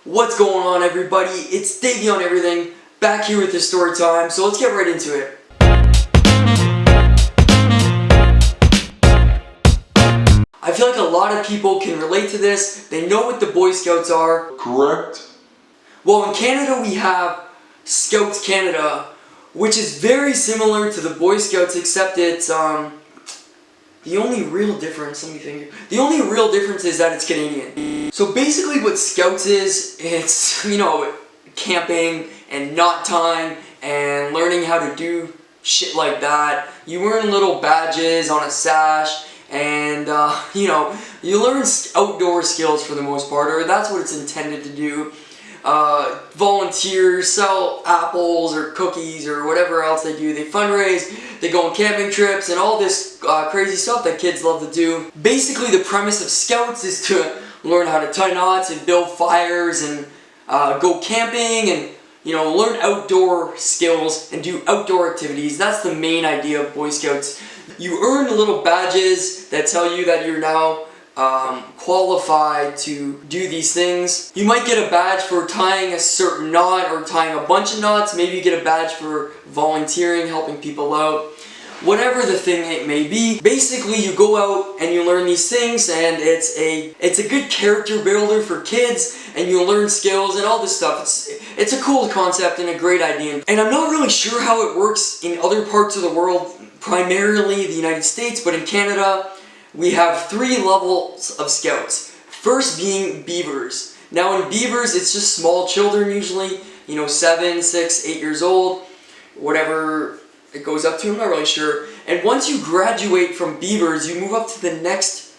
What's going on, everybody? It's DaveyOnEverything, back here with the story time, so let's get right into it. I feel like a lot of people can relate to this. They know what the Boy Scouts are. Correct. Well, in Canada we have Scouts Canada, which is very similar to the Boy Scouts, except it's the only real difference, the only real difference is that it's Canadian. So basically what Scouts is, it's, camping and knot tying and learning how to do shit like that. You earn little badges on a sash and, you learn outdoor skills for the most part, or that's what it's intended to do. Volunteers, sell apples or cookies or whatever else they do. They fundraise, they go on camping trips and all this crazy stuff that kids love to do. Basically the premise of Scouts is to learn how to tie knots and build fires and go camping and learn outdoor skills and do outdoor activities. That's the main idea of Boy Scouts. You earn little badges that tell you that you're now qualified to do these things. You might get a badge for tying a certain knot or tying a bunch of knots. Maybe you get a badge for volunteering, helping people out. Whatever the thing it may be. Basically, you go out and you learn these things, and it's a good character builder for kids, and you learn skills and all this stuff. It's a cool concept and a great idea. And I'm not really sure how it works in other parts of the world, primarily the United States, but in Canada, we have 3 levels of Scouts. First being beavers. Now in beavers, it's just small children usually, 7, 6, 8 years old, whatever it goes up to, I'm not really sure. And once you graduate from beavers, you move up to the next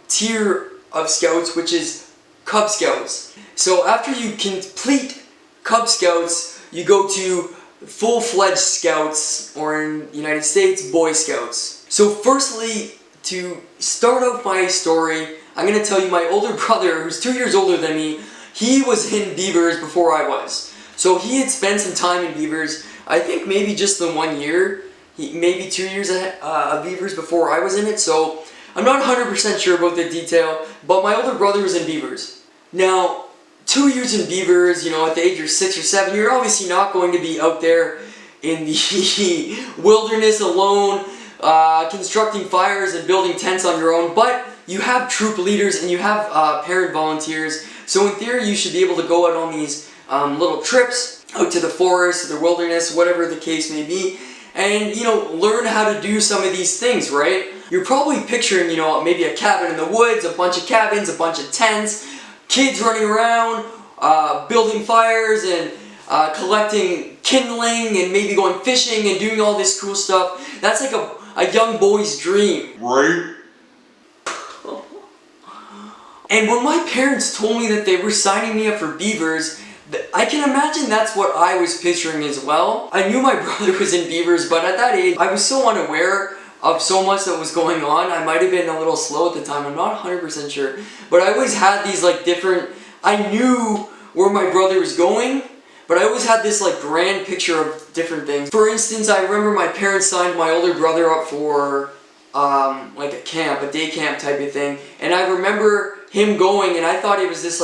tier of Scouts, which is Cub Scouts. So after you complete Cub Scouts, you go to full-fledged Scouts, or in the United States, Boy Scouts. So firstly, to start out my story, I'm going to tell you my older brother, who's 2 years older than me, he was in beavers before I was. So he had spent some time in beavers, I think maybe just the 1 year, maybe 2 years of beavers before I was in it, so I'm not 100% sure about the detail, but my older brother was in beavers. Now, 2 years in beavers, at the age of 6 or 7, you're obviously not going to be out there in the wilderness alone, constructing fires and building tents on your own, but you have troop leaders and you have parent volunteers, so in theory you should be able to go out on these little trips out to the forest, the wilderness, whatever the case may be, and learn how to do some of these things, right? You're probably picturing, maybe a cabin in the woods, a bunch of cabins, a bunch of tents, kids running around, building fires and collecting kindling and maybe going fishing and doing all this cool stuff. That's like a young boy's dream. Right? And when my parents told me that they were signing me up for beavers, I can imagine that's what I was picturing as well. I knew my brother was in beavers, but at that age, I was so unaware of so much that was going on. I might have been a little slow at the time, I'm not 100% sure. But I always had these I knew where my brother was going, but I always had this grand picture of different things. For instance, I remember my parents signed my older brother up for a day camp type of thing, and I remember him going, and I thought it was this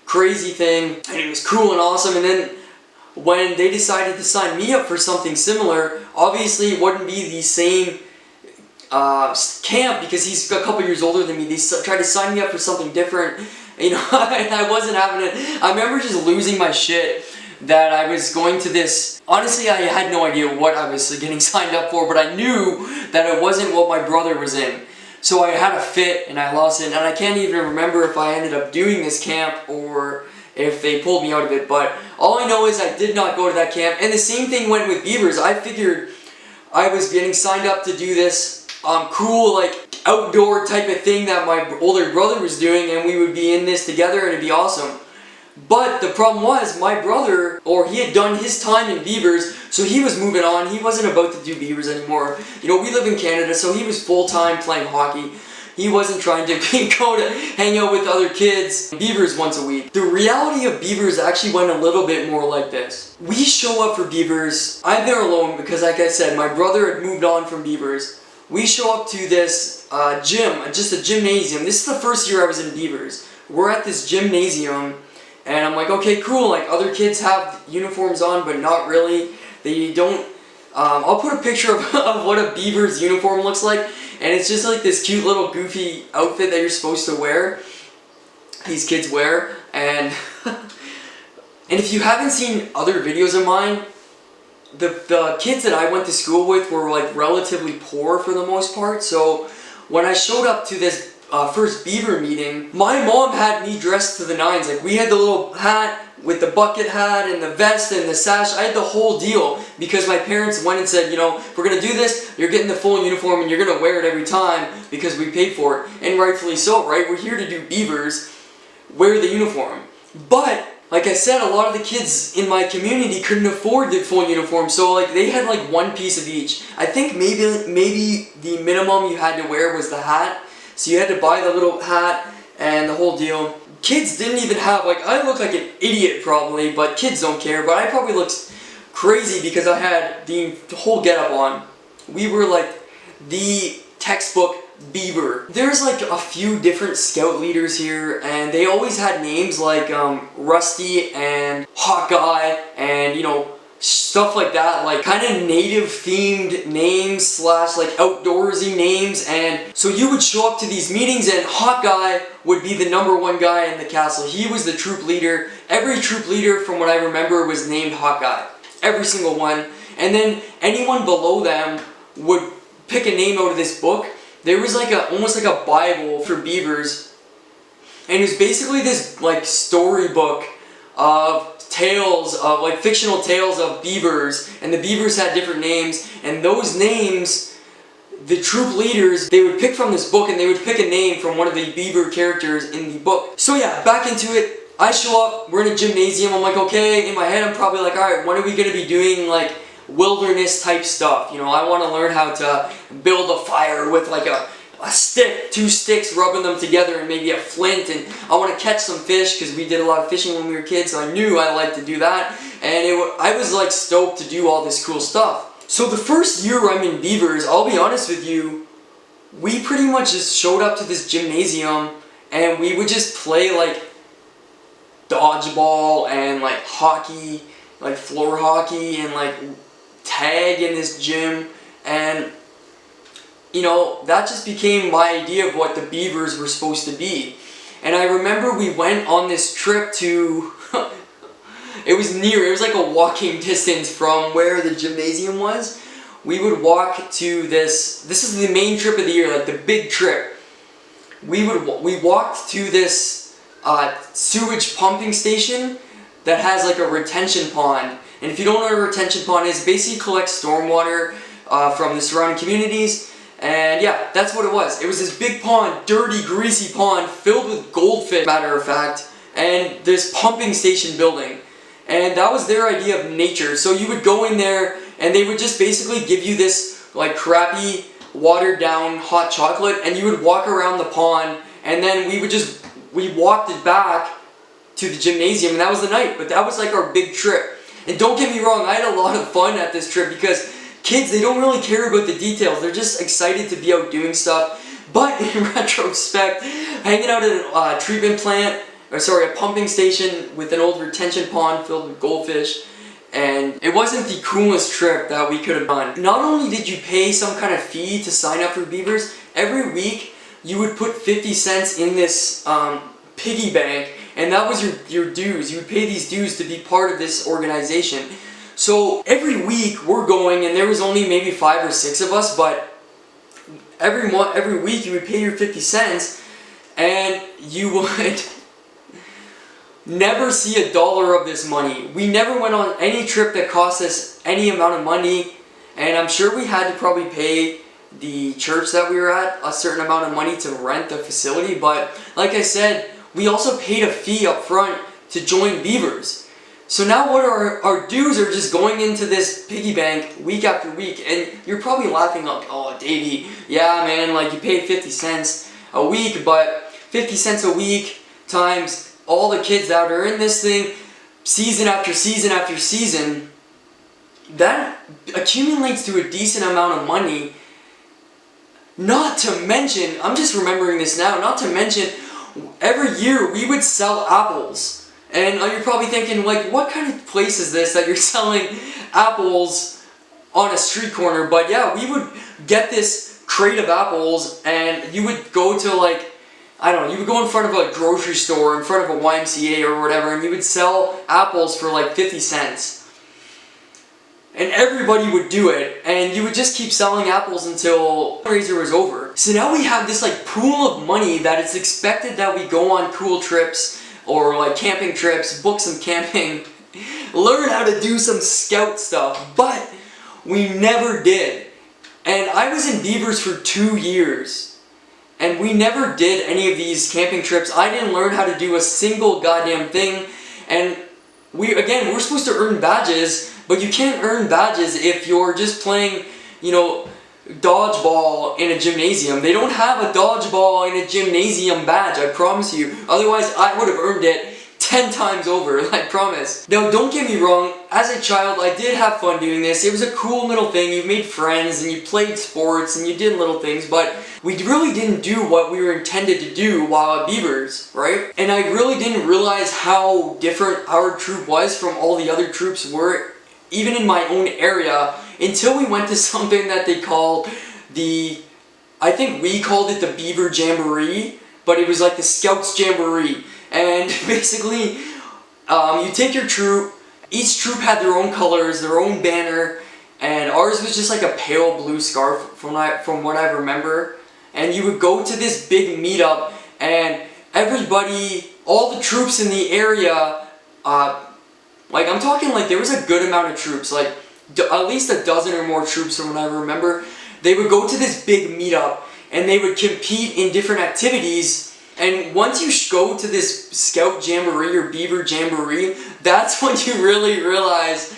crazy thing, and it was cool and awesome. And then when they decided to sign me up for something similar, obviously it wouldn't be the same camp because he's a couple years older than me. They tried to sign me up for something different, and I wasn't having it. I remember just losing my shit that I was going to this. Honestly, I had no idea what I was getting signed up for, but I knew that it wasn't what my brother was in. So I had a fit and I lost it, and I can't even remember if I ended up doing this camp or if they pulled me out of it, but all I know is I did not go to that camp. And the same thing went with beavers. I figured I was getting signed up to do this cool outdoor type of thing that my older brother was doing, and we would be in this together and it'd be awesome. But the problem was, my brother, he had done his time in beavers, so he was moving on. He wasn't about to do beavers anymore. We live in Canada, so he was full-time playing hockey. He wasn't trying to go to hang out with other kids, beavers once a week. The reality of beavers actually went a little bit more like this. We show up for beavers. I'm there alone because, like I said, my brother had moved on from beavers. We show up to this gym, just a gymnasium. This is the first year I was in beavers. We're at this gymnasium And I'm like, okay, cool, like other kids have uniforms on, but not really. They don't, I'll put a picture of what a beaver's uniform looks like, and it's just like this cute little goofy outfit that you're supposed to wear, these kids wear, and and if you haven't seen other videos of mine, the kids that I went to school with were like relatively poor for the most part, so when I showed up to this first beaver meeting, my mom had me dressed to the nines. Like, we had the little hat with the bucket hat and the vest and the sash. I had the whole deal because my parents went and said, you know, if we're going to do this, you're getting the full uniform and you're going to wear it every time because we paid for it. And rightfully so, right? We're here to do beavers, wear the uniform. But like I said, a lot of the kids in my community couldn't afford the full uniform, so like they had like one piece of each. I think maybe the minimum you had to wear was the hat. So you had to buy the little hat and the whole deal. Kids didn't even have, like, I look like an idiot probably, but kids don't care. But I probably looked crazy because I had the whole getup on. We were like the textbook beaver. There's like a few different scout leaders here, and they always had names like Rusty and Hawkeye and, you know, stuff like that, like kind of native themed names slash like outdoorsy names. And so you would show up to these meetings and Hawkeye would be the #1 guy in the castle. He was the troop leader. Every troop leader from what I remember was named Hawkeye. Every single one. And then anyone below them would pick a name out of this book. There was like almost like a Bible for beavers. And it was basically this like storybook of tales of like fictional tales of beavers, and the beavers had different names, and those names, the troop leaders, they would pick from this book and they would pick a name from one of the beaver characters in the book. So yeah, back into it. I show up, we're in a gymnasium, I'm like, okay, in my head I'm probably like, alright, when are we going to be doing like wilderness type stuff? You know, I want to learn how to build a fire with like a stick, 2 sticks, rubbing them together, and maybe a flint, and I want to catch some fish because we did a lot of fishing when we were kids, so I knew I liked to do that, and I was like stoked to do all this cool stuff. So the first year I'm in beavers, I'll be honest with you, we pretty much just showed up to this gymnasium and we would just play like dodgeball and like hockey, like floor hockey, and like tag in this gym, and you know, that just became my idea of what the beavers were supposed to be. And I remember we went on this trip to, it was like a walking distance from where the gymnasium was. We would walk to this is the main trip of the year, like the big trip. We walked to this sewage pumping station that has like a retention pond. And if you don't know what a retention pond is, it basically collects stormwater from the surrounding communities. And yeah, that's what it was. It was this big pond, dirty, greasy pond, filled with goldfish, matter of fact, and this pumping station building. And that was their idea of nature. So you would go in there, and they would just basically give you this, like, crappy, watered-down hot chocolate, and you would walk around the pond, and then we walked it back to the gymnasium, and that was the night. But that was, like, our big trip. And don't get me wrong, I had a lot of fun at this trip, because kids, they don't really care about the details. They're just excited to be out doing stuff. But in retrospect, hanging out at a treatment plant, a pumping station with an old retention pond filled with goldfish, and it wasn't the coolest trip that we could have done. Not only did you pay some kind of fee to sign up for beavers, every week you would put 50 cents in this piggy bank, and that was your dues. You would pay these dues to be part of this organization. So every week we're going, and there was only maybe 5 or 6 of us, but every week you would pay your 50 cents, and you would never see $1 of this money. We never went on any trip that cost us any amount of money, and I'm sure we had to probably pay the church that we were at a certain amount of money to rent the facility, but like I said, we also paid a fee up front to join beavers. So now what our dues are just going into this piggy bank week after week, and you're probably laughing like, oh, Davey, yeah man, like you paid 50 cents a week, but 50 cents a week times all the kids that are in this thing, season after season after season, that accumulates to a decent amount of money. Not to mention, I'm just remembering this now, not to mention, every year we would sell apples. And you're probably thinking, like, what kind of place is this that you're selling apples on a street corner? But yeah, we would get this crate of apples, and you would go to, like, I don't know, you would go in front of a grocery store, in front of a YMCA or whatever, and you would sell apples for like 50 cents. And everybody would do it, and you would just keep selling apples until the fundraiser was over. So now we have this like pool of money that it's expected that we go on cool trips, or like camping trips, book some camping, learn how to do some scout stuff, but we never did. And I was in Beavers for 2 years, and we never did any of these camping trips. I didn't learn how to do a single goddamn thing, and we're supposed to earn badges, but you can't earn badges if you're just playing, you know, dodgeball in a gymnasium. They don't have a dodgeball in a gymnasium badge, I promise you. Otherwise, I would have earned it 10 times over, I promise. Now, don't get me wrong, as a child, I did have fun doing this. It was a cool little thing. You made friends, and you played sports, and you did little things, but we really didn't do what we were intended to do while at Beavers, right? And I really didn't realize how different our troop was from all the other troops were, even in my own area, until we went to something that they called I think we called it the Beaver Jamboree, but it was like the Scouts Jamboree. And basically, you take your troop, each troop had their own colors, their own banner, and ours was just like a pale blue scarf from what I remember. And you would go to this big meetup, and everybody, all the troops in the area, like I'm talking like there was a good amount of troops, like at least a dozen or more troops from what I remember. They would go to this big meetup, and they would compete in different activities. And once you go to this Scout Jamboree or Beaver Jamboree, that's when you really realize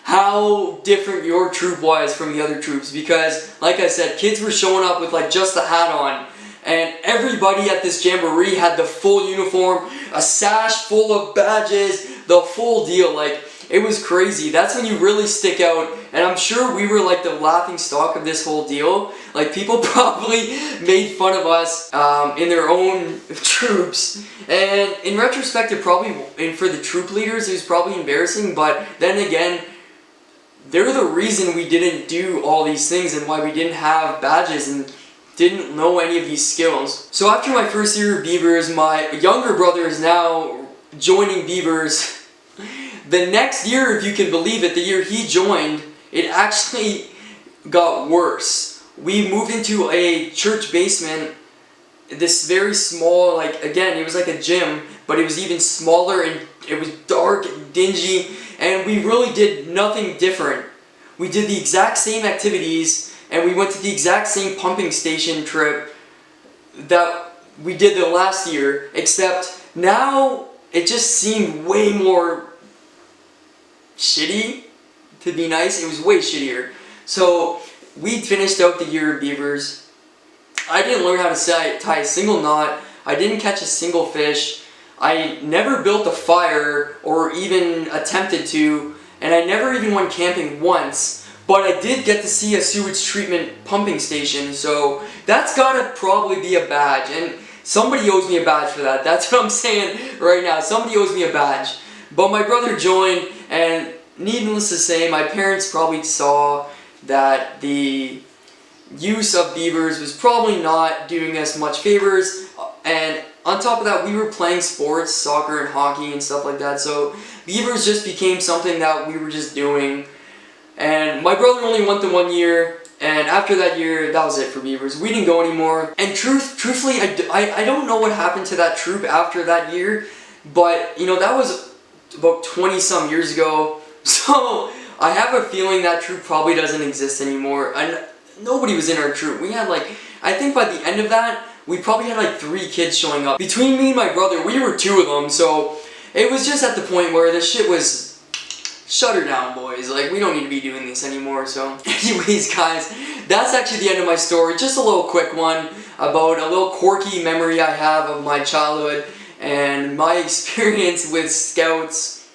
how different your troop was from the other troops. Because, like I said, kids were showing up with like just the hat on, and everybody at this Jamboree had the full uniform, a sash full of badges, the full deal. Like, it was crazy. That's when you really stick out, and I'm sure we were like the laughing stock of this whole deal. Like, people probably made fun of us in their own troops, and in retrospect, and for the troop leaders, it was probably embarrassing, but then again, they're the reason we didn't do all these things and why we didn't have badges and didn't know any of these skills. So after my first year of Beavers, my younger brother is now joining Beavers. The next year, if you can believe it, the year he joined, it actually got worse. We moved into a church basement, this very small, like, again, it was like a gym, but it was even smaller, and it was dark and dingy, and we really did nothing different. We did the exact same activities, and we went to the exact same pumping station trip that we did the last year, except now it just seemed way more shitty, to be nice. It was way shittier. So we finished out the year of Beavers. I didn't learn how to tie a single knot. I didn't catch a single fish. I never built a fire or even attempted to, and I never even went camping once, but I did get to see a sewage treatment pumping station, so that's gotta probably be a badge, and somebody owes me a badge for that. That's what I'm saying right now. Somebody owes me a badge. But my brother joined, and needless to say, my parents probably saw that the use of Beavers was probably not doing us much favors, and on top of that, we were playing sports, soccer and hockey and stuff like that, so Beavers just became something that we were just doing. And my brother only went the 1 year, and after that year, that was it for Beavers. We didn't go anymore, and truthfully, I don't know what happened to that troop after that year, but, you know, that was about 20 some years ago, so I have a feeling that troop probably doesn't exist anymore, and nobody was in our troop. We had like, I think by the end of that, we probably had like 3 kids showing up. Between me and my brother, we were 2 of them, so it was just at the point where this shit was, shut her down, boys. Like, we don't need to be doing this anymore, so. Anyways, guys, that's actually the end of my story. Just a little quick one about a little quirky memory I have of my childhood and my experience with scouts,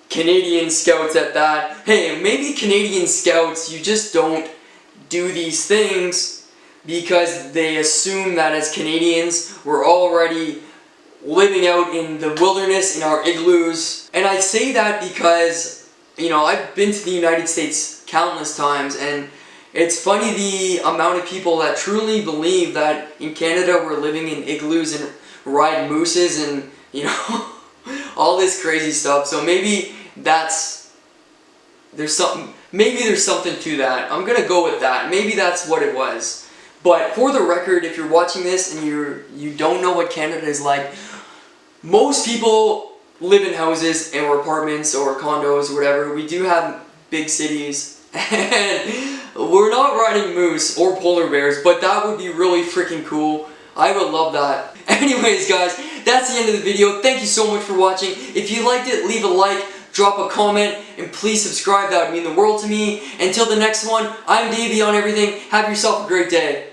Canadian scouts at that. Hey, maybe Canadian scouts, you just don't do these things because they assume that as Canadians, we're already living out in the wilderness in our igloos. And I say that because, you know, I've been to the United States countless times, and it's funny the amount of people that truly believe that in Canada we're living in igloos and ride mooses and, you know, all this crazy stuff. So maybe there's something to that. I'm gonna go with that. Maybe that's what it was. But for the record, if you're watching this and you don't know what Canada is like, most people live in houses or apartments or condos or whatever. We do have big cities, and we're not riding moose or polar bears, but that would be really freaking cool. I would love that. Anyways, guys, that's the end of the video. Thank you so much for watching. If you liked it, leave a like, drop a comment, and please subscribe. That would mean the world to me. Until the next one, I'm Davey on Everything. Have yourself a great day.